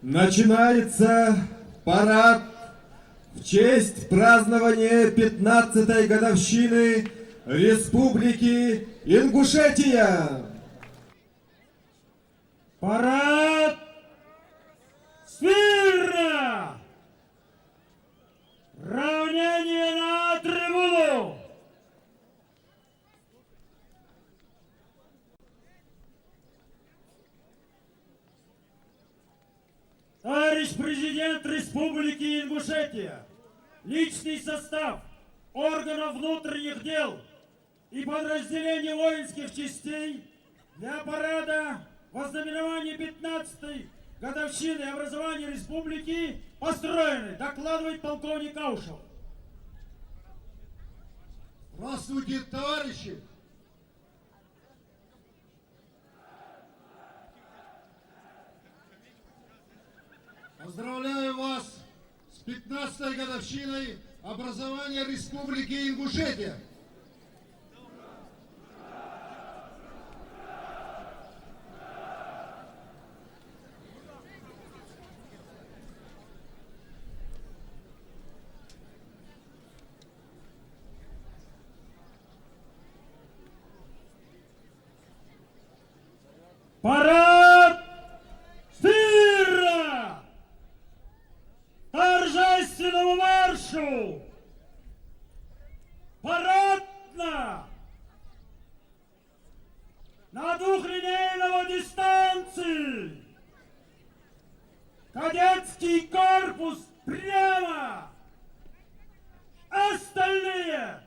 Начинается парад в честь празднования 15-й годовщины Республики Ингушетия. Парад смирно! Равнение на трибуну! Товарищ президент Республики Ингушетия, личный состав органов внутренних дел и подразделений воинских частей для парада вознаменования 15-й годовщины образования республики построены, докладывает полковник Аушев. Здравствуйте, товарищи! Поздравляю вас с 15-й годовщиной образования Республики Ингушетия. Парад стира! Торжественному маршу! Парадно! На двухлинейного дистанции! Кадетский корпус прямо! Остальные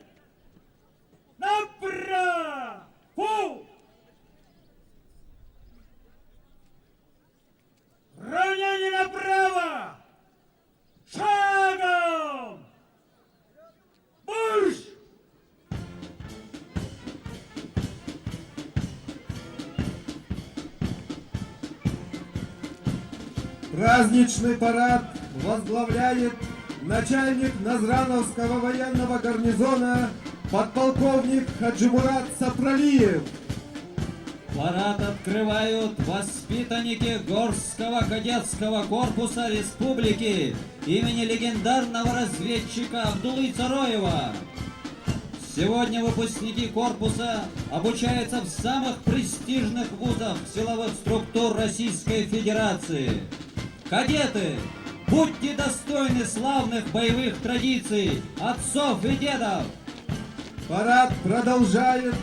направо! Фу! Равнение направо! Шагом! Марш! Праздничный парад возглавляет начальник Назрановского военного гарнизона подполковник Хаджимурат Сапралиев. Парад открывают воспитанники Горского кадетского корпуса республики имени легендарного разведчика Абдулы Цароева. Сегодня выпускники корпуса обучаются в самых престижных вузах силовых структур Российской Федерации. Кадеты, будьте достойны славных боевых традиций отцов и дедов. Парад продолжает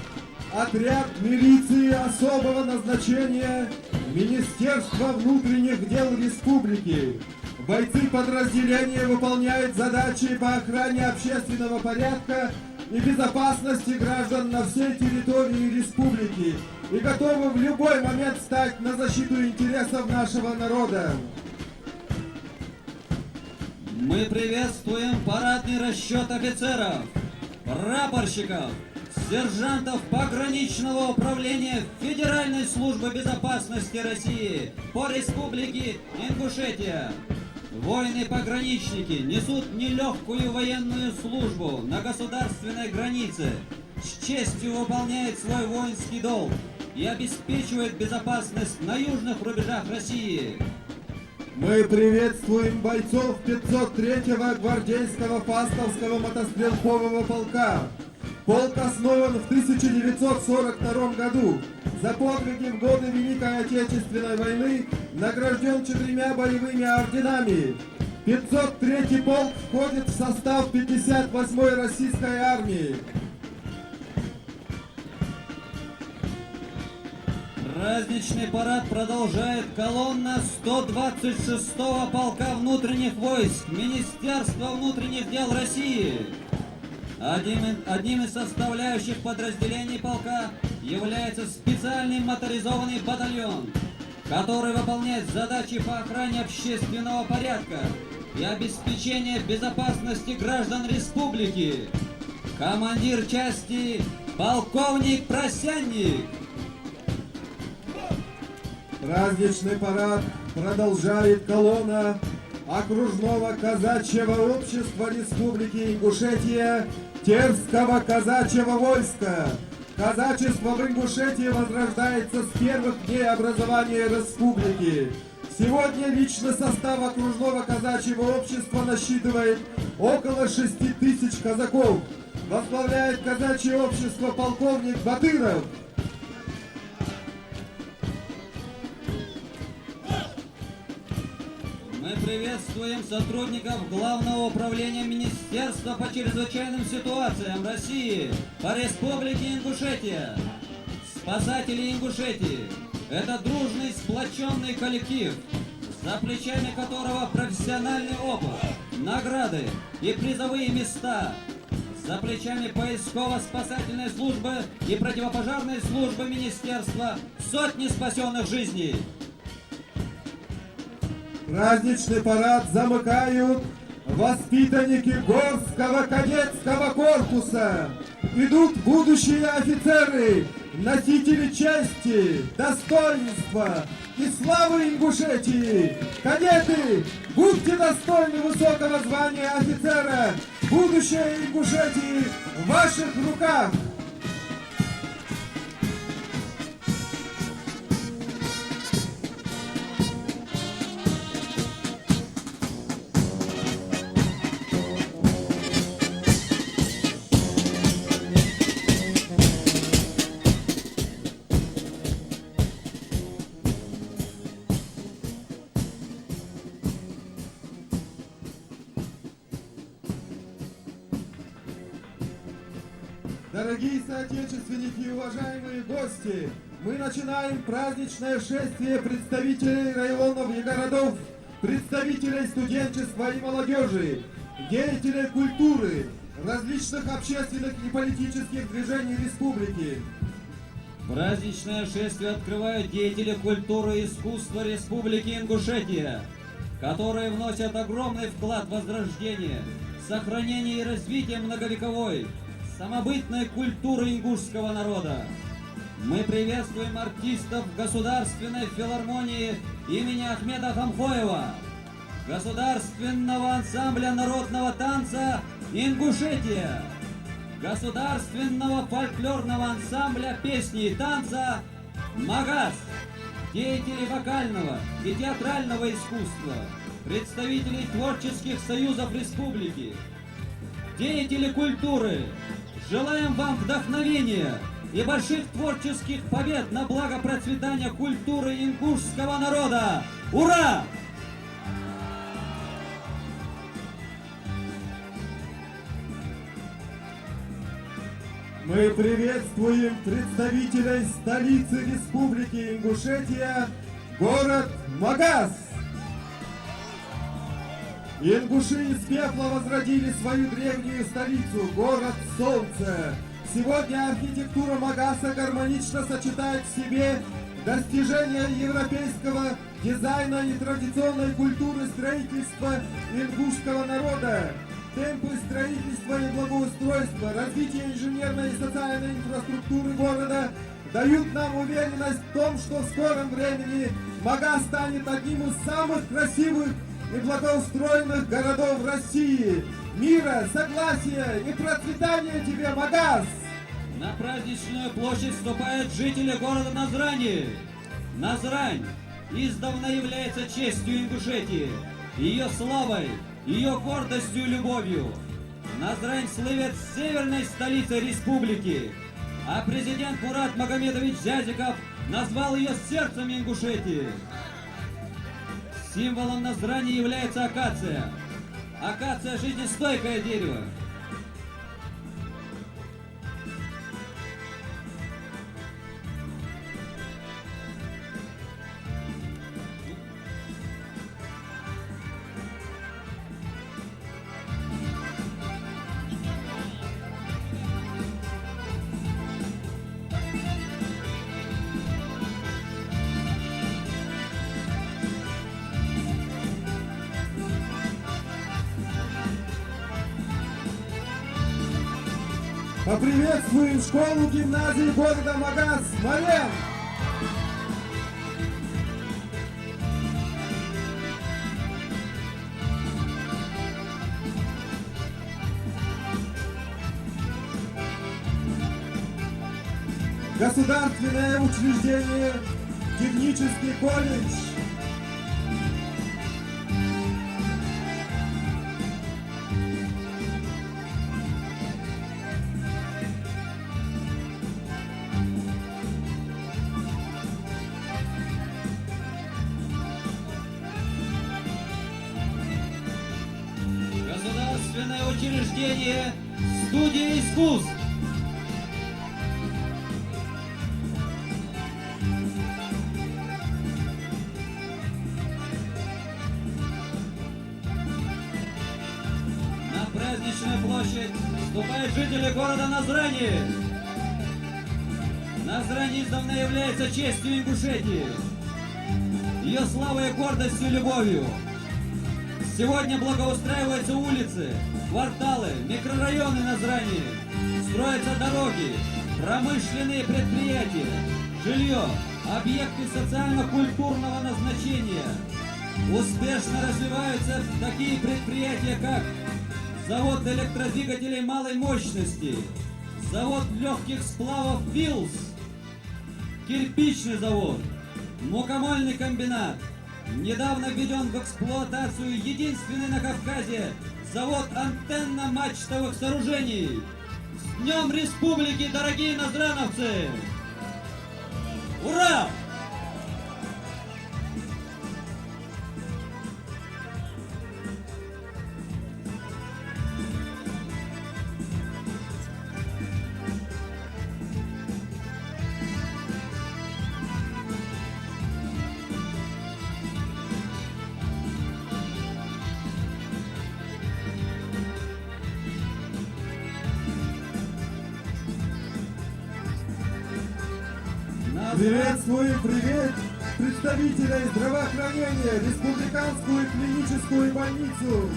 отряд милиции особого назначения Министерства внутренних дел республики. Бойцы подразделения выполняют задачи по охране общественного порядка и безопасности граждан на всей территории республики и готовы в любой момент стать на защиту интересов нашего народа. Мы приветствуем парадный расчет офицеров, прапорщиков, сержантов пограничного управления Федеральной службы безопасности России по Республике Ингушетия. Воины-пограничники несут нелегкую военную службу на государственной границе, с честью выполняют свой воинский долг и обеспечивают безопасность на южных рубежах России. Мы приветствуем бойцов 503-го гвардейского фастовского мотострелкового полка. Полк основан в 1942 году. За подвиги в годы Великой Отечественной войны награжден 4 боевыми орденами. 503-й полк входит в состав 58-й российской армии. Праздничный парад продолжает колонна 126-го полка внутренних войск Министерства внутренних дел России. Одним из составляющих подразделений полка является специальный моторизованный батальон, который выполняет задачи по охране общественного порядка и обеспечению безопасности граждан республики. Командир части полковник Просянник. Праздничный парад продолжает колонна окружного казачьего общества Республики Ингушетия Терского казачьего войска. Казачество в Ингушетии возрождается с первых дней образования республики. Сегодня личный состав окружного казачьего общества насчитывает около 6 тысяч казаков. Возглавляет казачье общество полковник Батыров. Мы приветствуем сотрудников Главного управления Министерства по чрезвычайным ситуациям России по Республике Ингушетия. Спасатели Ингушетии – это дружный, сплоченный коллектив, за плечами которого профессиональный опыт, награды и призовые места, за плечами поисково-спасательной службы и противопожарной службы Министерства сотни спасенных жизней. Праздничный парад замыкают воспитанники Горского кадетского корпуса. Идут будущие офицеры, носители чести, достоинства и славы Ингушетии. Кадеты, будьте достойны высокого звания офицера. Будущее Ингушетии в ваших руках. Дорогие соотечественники и уважаемые гости, мы начинаем праздничное шествие представителей районов и городов, представителей студенчества и молодежи, деятелей культуры, различных общественных и политических движений республики. Праздничное шествие открывают деятели культуры и искусства Республики Ингушетия, которые вносят огромный вклад в возрождение, сохранение и развитие многовековой, самобытной культуры ингушского народа. Мы приветствуем артистов Государственной филармонии имени Ахмеда Хамхоева, Государственного ансамбля народного танца «Ингушетия», Государственного фольклорного ансамбля песни и танца «Магас», деятелей вокального и театрального искусства, представителей творческих союзов республики, деятели культуры. Желаем вам вдохновения и больших творческих побед на благо процветания культуры ингушского народа. Ура! Мы приветствуем представителей столицы Республики Ингушетия, город Магас. Ингуши из пепла возродили свою древнюю столицу, город Солнца. Сегодня архитектура Магаса гармонично сочетает в себе достижения европейского дизайна и традиционной культуры строительства ингушского народа. Темпы строительства и благоустройства, развитие инженерной и социальной инфраструктуры города дают нам уверенность в том, что в скором времени Магас станет одним из самых красивых и благоустроенных городов России. Мира, согласия и процветания тебе, Магас! На праздничную площадь вступают жители города Назрани. Назрань издавна является честью Ингушетии, ее славой, ее гордостью и любовью. Назрань слывет северной столицей республики, а президент Мурат Магомедович Зязиков назвал ее сердцем Ингушетии. Символом Назрани является акация. Акация – жизнестойкое дерево. Поприветствуем школу-гимназию города Магас, Смоленск! Государственное учреждение, технический колледж, учреждение «Студия искусств». На праздничную площадь вступают жители города Назрани. Назрань издавна является честью Ингушетии, ее славой, гордостью и любовью. Сегодня благоустраиваются улицы, кварталы, микрорайоны Назрани, строятся дороги, промышленные предприятия, жилье, объекты социально-культурного назначения. Успешно развиваются такие предприятия, как завод электродвигателей малой мощности, завод легких сплавов «Вилс», кирпичный завод, мукомольный комбинат. Недавно введен в эксплуатацию единственный на Кавказе завод антенно-мачтовых сооружений. С Днем Республики, дорогие назрановцы! Ура! Приветствуем представителей здравоохранения, республиканскую клиническую больницу.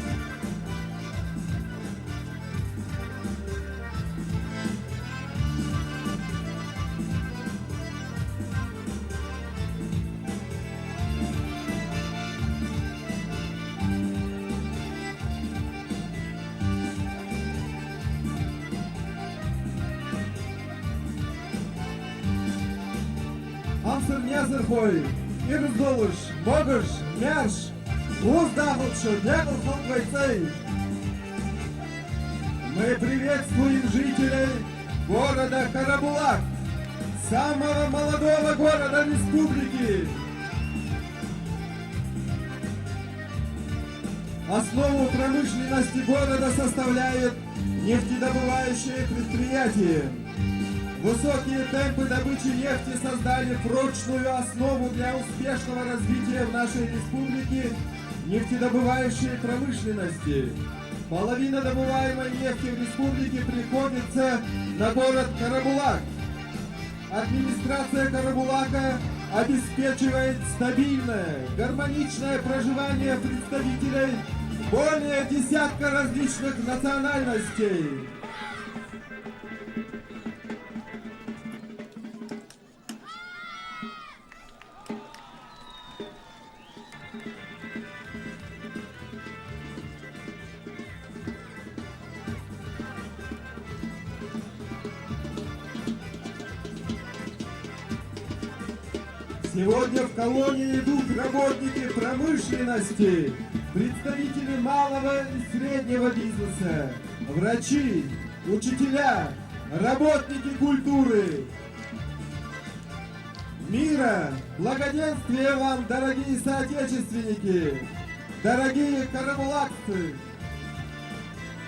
Амстернязерхой, Ирздолыш, Могыш, Мяш, Уздахлша, Дяглхалквайцей. Мы приветствуем жителей города Карабулак, самого молодого города республики. Основу промышленности города составляет нефтедобывающие предприятия. Высокие темпы добычи нефти создали прочную основу для успешного развития в нашей республике нефтедобывающей промышленности. Половина добываемой нефти в республике приходится на город Карабулак. Администрация Карабулака обеспечивает стабильное, гармоничное проживание представителей более десятка различных национальностей. Сегодня в колонии идут работники промышленности, представители малого и среднего бизнеса, врачи, учителя, работники культуры. Мира, благоденствия вам, дорогие соотечественники, дорогие карабулакцы!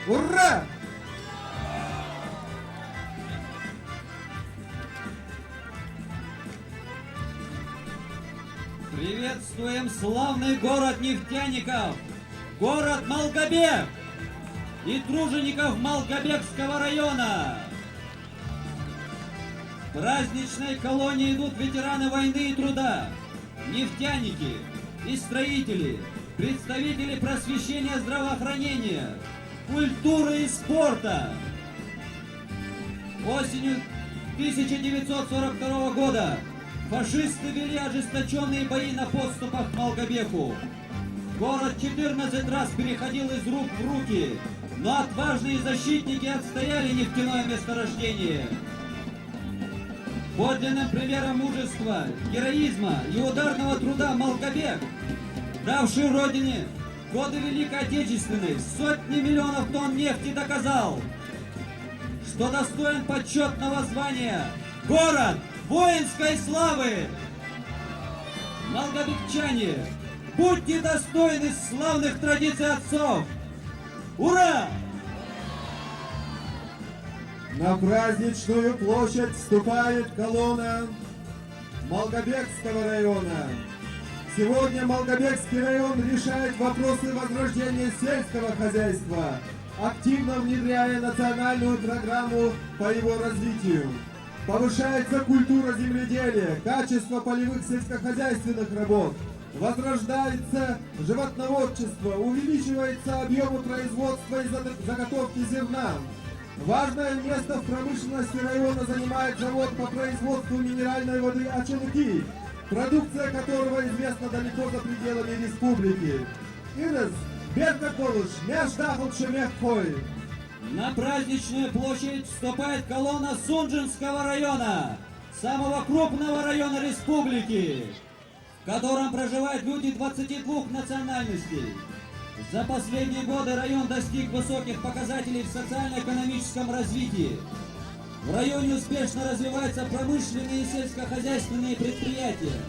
Ура! Приветствуем славный город нефтяников, город Малгобек и тружеников Малгобекского района. В праздничной колонии идут ветераны войны и труда, нефтяники и строители, представители просвещения, здравоохранения, культуры и спорта. Осенью 1942 года фашисты вели ожесточенные бои на подступах к Малгобеку. Город 14 раз переходил из рук в руки, но отважные защитники отстояли нефтяное месторождение. Подлинным примером мужества, героизма и ударного труда Малгобек, давший родине в годы Великой Отечественной сотни миллионов тонн нефти, доказал, что достоин почетного звания город воинской славы. Малгобекчане, будьте достойны славных традиций отцов. Ура! На праздничную площадь вступает колонна Малгобекского района. Сегодня Малгобекский район решает вопросы возрождения сельского хозяйства, активно внедряя национальную программу по его развитию. Повышается культура земледелия, качество полевых сельскохозяйственных работ, возрождается животноводчество, увеличивается объемы производства и заготовки зерна. Важное место в промышленности района занимает завод по производству минеральной воды Ачалыки, продукция которого известна далеко за пределами республики. Ирес, Беркаколыш, Мяждахл Шемехкой. На праздничную площадь вступает колонна Сунжинского района, самого крупного района республики, в котором проживают люди 22 национальностей. За последние годы район достиг высоких показателей в социально-экономическом развитии. В районе успешно развиваются промышленные и сельскохозяйственные предприятия.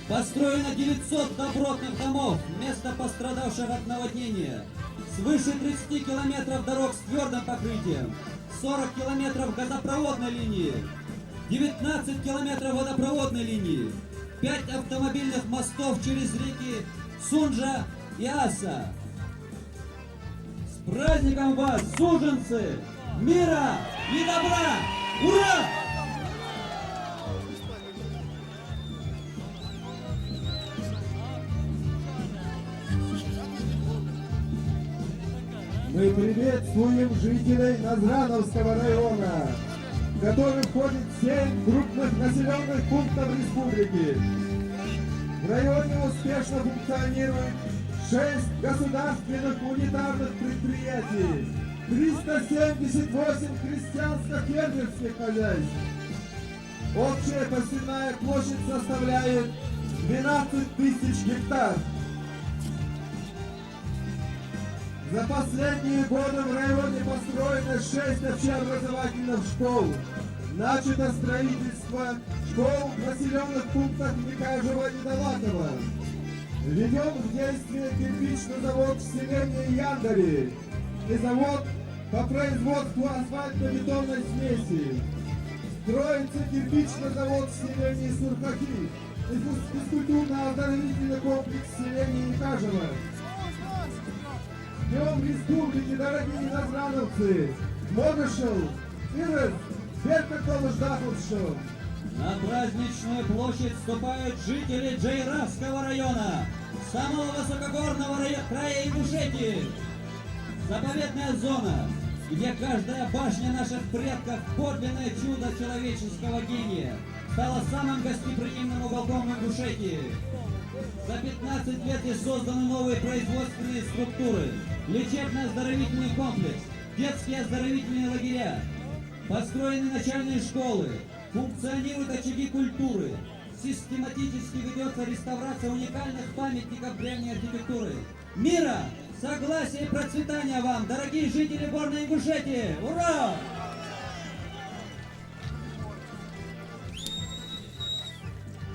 Построено 900 добротных домов, место пострадавших от наводнения. Свыше 30 километров дорог с твердым покрытием, 40 километров газопроводной линии, 19 километров водопроводной линии, 5 автомобильных мостов через реки Сунжа и Аса. С праздником вас, суженцы! Мира и добра! Ура! Мы приветствуем жителей Назрановского района, в который входит 7 крупных населенных пунктов республики. В районе успешно функционирует 6 государственных унитарных предприятий, 378 крестьянско-фермерских хозяйств. Общая посевная площадь составляет 12 тысяч гектар. За последние годы в районе построено 6 общеобразовательных школ. Начато строительство школ в населенных пунктах Микажева и Далакова. Введен в действие кирпичный завод в селении Яндари и завод по производству асфальто-бетонной смеси. Строится кирпичный завод в селении Сурхаки и физкультурно-оздоровительный комплекс в селении Микажева. Днем Республики, дорогие назрановцы! Могошел, Ирес, Беркаколыш-Даховшел! На праздничную площадь вступают жители Джейравского района, самого высокогорного края Ингушетии. Заповедная зона, где каждая башня наших предков, подлинное чудо человеческого гения, стала самым гостеприимным уголком Ингушетии. За 15 лет и созданы новые производственные структуры, лечебно-оздоровительный комплекс, детские оздоровительные лагеря, построены начальные школы, функционируют очаги культуры, систематически ведется реставрация уникальных памятников древней архитектуры. Мира, согласия и процветания вам, дорогие жители горной Ингушетии! Ура!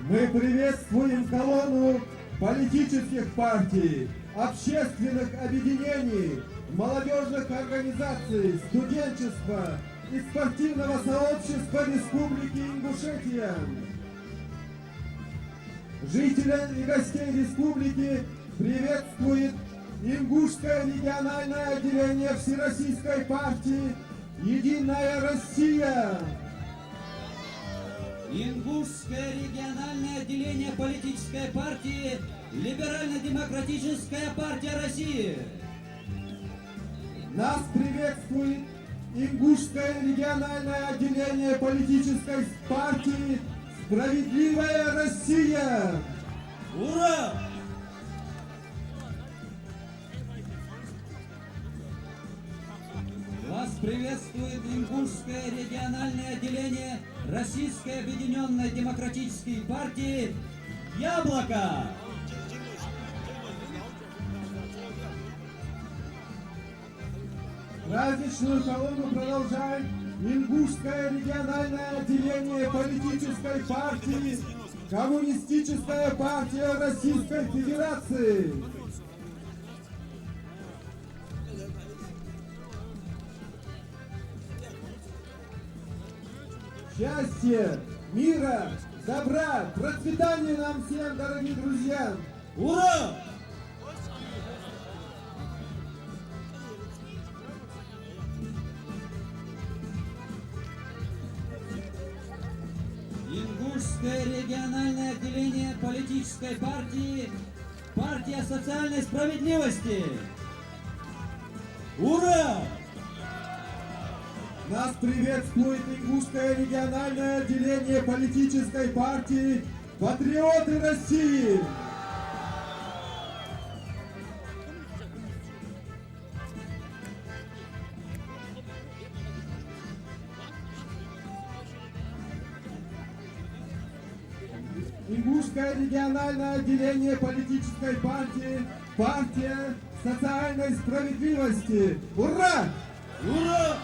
Мы приветствуем колонну политических партий, общественных объединений, молодежных организаций, студенчества и спортивного сообщества Республики Ингушетия. Жителей и гостей республики приветствует Ингушское региональное отделение Всероссийской партии «Единая Россия». Ингушское региональное отделение политической партии Либерально-демократическая партия России. Нас приветствует Ингушское региональное отделение политической партии «Справедливая Россия». Ура! Вас приветствует Ингушское региональное отделение Российской объединенной демократической партии «Яблоко». Праздничную колонну продолжает Ингушское региональное отделение политической партии «Коммунистическая партия Российской Федерации». счастья, мира, добра, процветания нам всем, дорогие друзья! Ура! Ингушское региональное отделение политической партии «Партия социальной справедливости». Ура! Нас приветствует Ингушское региональное отделение политической партии «Патриоты России». Ингушское региональное отделение политической партии «Партия социальной справедливости». Ура! Ура!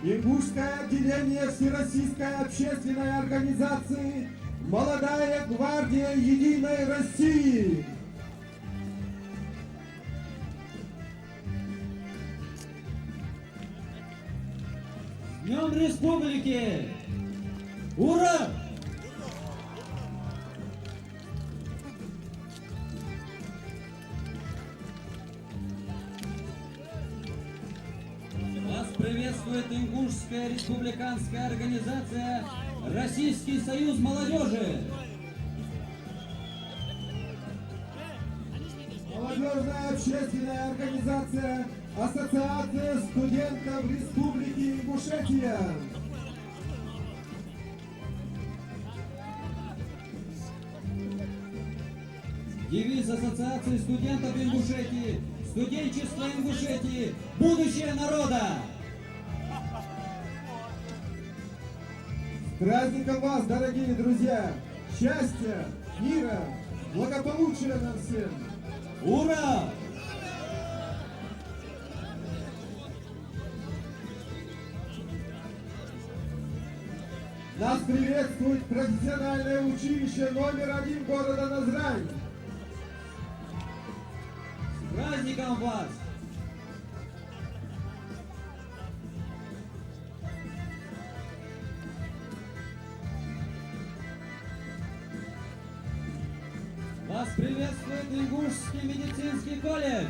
Ингушское отделение Всероссийской общественной организации «Молодая гвардия Единой России». С Днем Республики! Ура! Вас приветствует Ингушская республиканская организация «Российский союз молодежи». Молодежная общественная организация «Ассоциация студентов Республики Ингушетия». Девиз Ассоциации студентов Ингушетии «Студенчество Ингушетии. Будущее народа». С праздником вас, дорогие друзья! Счастья, мира, благополучия нам всем! Ура! Нас приветствует профессиональное училище №1 города Назрань. С праздником вас! Вас приветствует Ингушский медицинский колледж.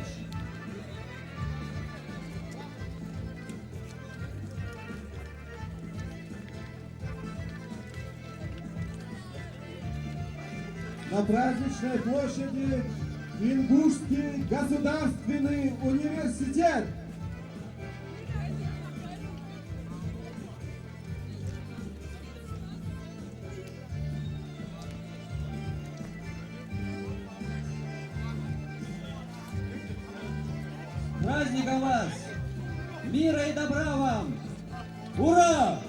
На праздничной площади Ингушский государственный университет. С праздником вас! Мира и добра вам! Ура!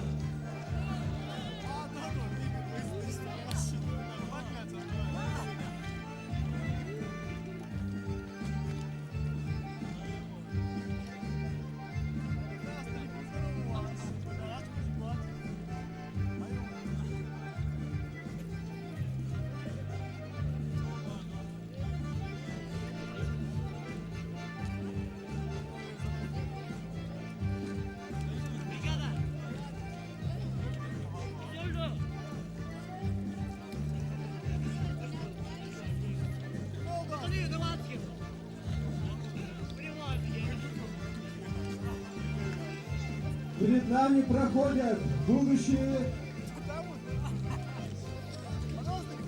Перед нами проходят будущие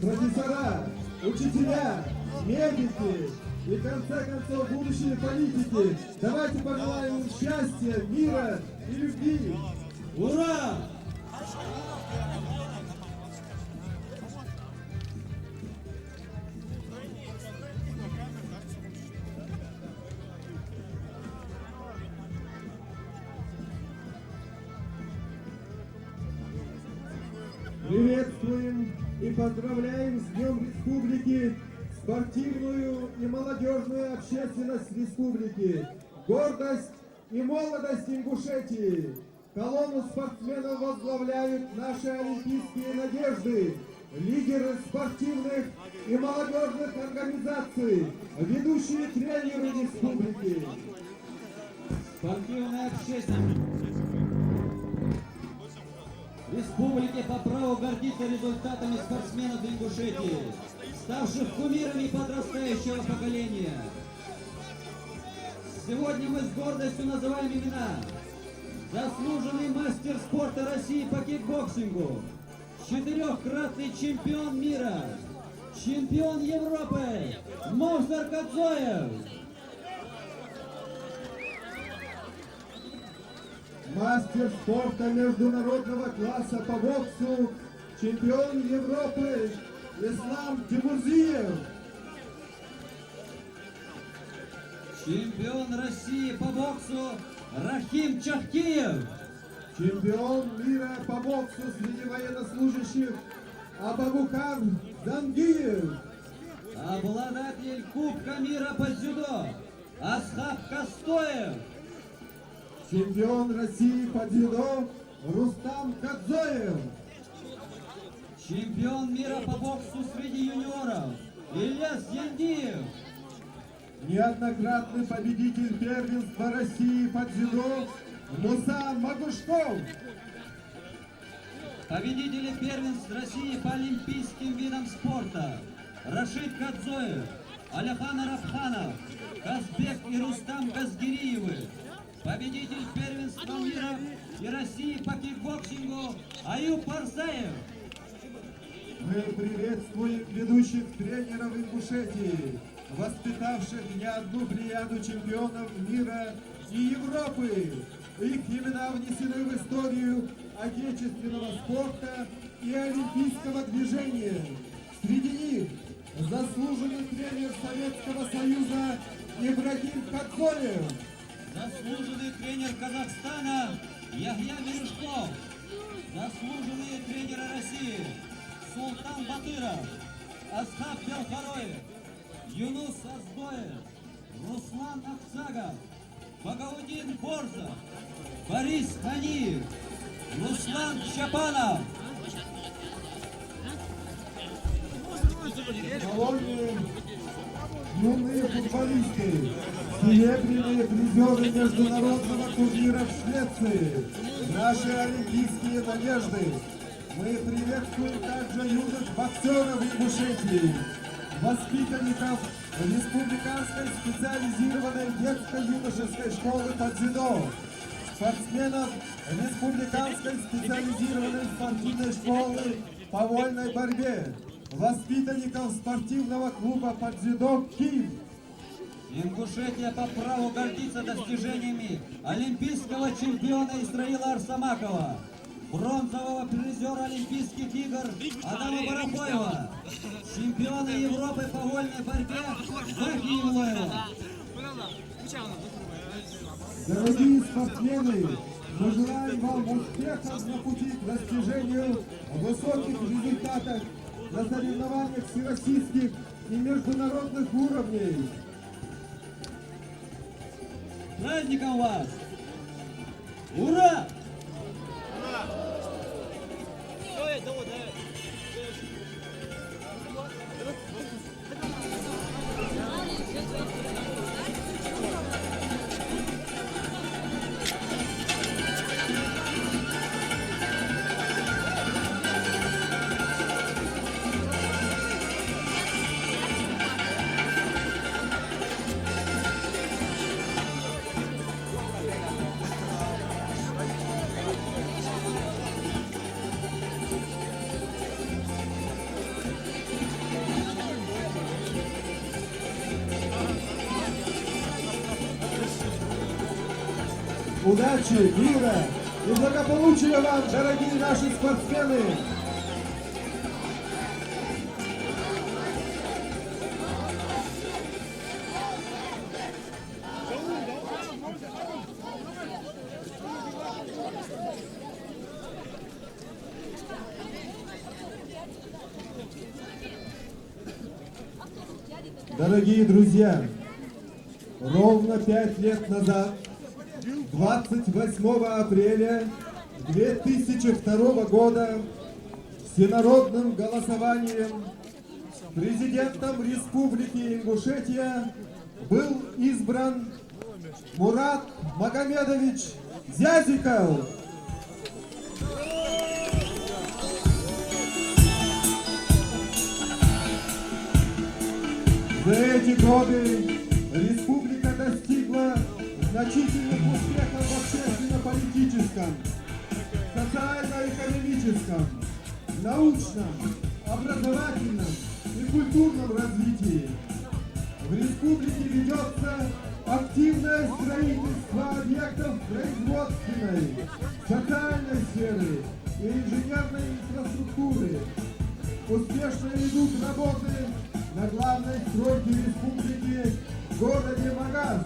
профессора, учителя, медики и, в конце концов, будущие политики. Давайте пожелаем им счастья, мира и любви. Ура! Приветствуем и поздравляем с Днем Республики спортивную и молодежную общественность Республики, гордость и молодость Ингушетии. Колонну спортсменов возглавляют наши олимпийские надежды. лидеры спортивных и молодежных организаций, ведущие тренеры республики. Спортивная общественность республики по праву гордиться результатами спортсменов Ингушетии, ставших кумирами подрастающего поколения. Сегодня мы с гордостью называем имена: заслуженный мастер спорта России по кикбоксингу, 4-кратный чемпион мира, чемпион Европы Мовсар Кадзоев, мастер спорта международного класса по боксу, чемпион Европы Ислам Тимурзиев, чемпион России по боксу Рахим Чахкиев, чемпион мира по боксу среди военнослужащих Абабукар Зангиев, обладатель Кубка мира по дзюдо Асхаб Костоев, чемпион России по дзюдо Рустам Кадзоев, чемпион мира по боксу среди юниоров Ильяс Яндиев, неоднократный победитель первенства России по дзюдо Муса Магушков, победители первенств России по олимпийским видам спорта Рашид Кадзоев, Аляхан Арабханов, Казбек и Рустам Газгириевы, победитель первенства мира и России по кикбоксингу Аюб Парсаев. Мы приветствуем ведущих тренеров Ингушетии, воспитавших не одну плеяду чемпионов мира и Европы. Их имена внесены в историю отечественного спорта и олимпийского движения. Среди них заслуженный тренер Советского Союза Ибрагим Кадзоев, Заслуженный тренер Казахстана Яхья Мережков. Заслуженные тренеры России Султан Батыров, Асхаб Белхароев, Юнус Аздоев, Руслан Аксагов, Багаудин Борзов, Борис Ханиев, Руслан Чапанов. колонии юные футболисты, серебряные призеры международного турнира в Швеции, наши олимпийские надежды. Мы приветствуем также юных боксеров Ингушетии, воспитанников Республиканской специализированной детско-юношеской школы по дзюдо, спортсменов Республиканской специализированной спортивной школы по вольной борьбе, воспитанников спортивного клуба по дзюдо «Киев». Ингушетия по праву гордится достижениями олимпийского чемпиона Исраила Арсамакова, бронзового призера Олимпийских игр Адама Барапоева, чемпиона Европы по вольной борьбе Захи Ивлоева. Дорогие спортсмены, мы желаем вам успехов на пути к достижению высоких результатов на соревнованиях всероссийских и международных уровней. С праздником вас! Ура! Удачи, мира и благополучия вам, дорогие наши спортсмены! Дорогие друзья, ровно 5 лет назад, 28 апреля 2002 года, в всенародным голосованием президентом Республики Ингушетия был избран Мурат Магомедович Зязиков. За эти годы республика достигла значительных успехов в общественно-политическом, социально-экономическом, научном, образовательном и культурном развитии. В республике ведется активное строительство объектов производственной, социальной сферы и инженерной инфраструктуры. Успешно идут работы на главной стройке республики в городе Магаз.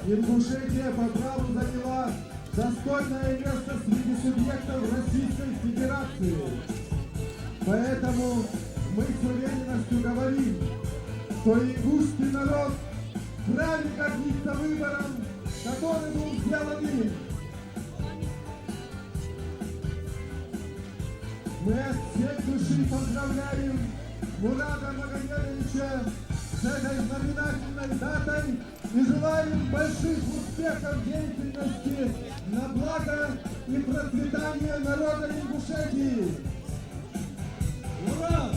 Ингушетия по праву заняла достойное место среди субъектов Российской Федерации. Поэтому мы с уверенностью говорим, что ингушский народ вправе гордиться выбором, который был сделан им. Мы от всей души поздравляем Мурата Магомедовича с этой знаменательной датой и желаем больших успехов в деятельности на благо и процветание народа Ингушетии. Ура!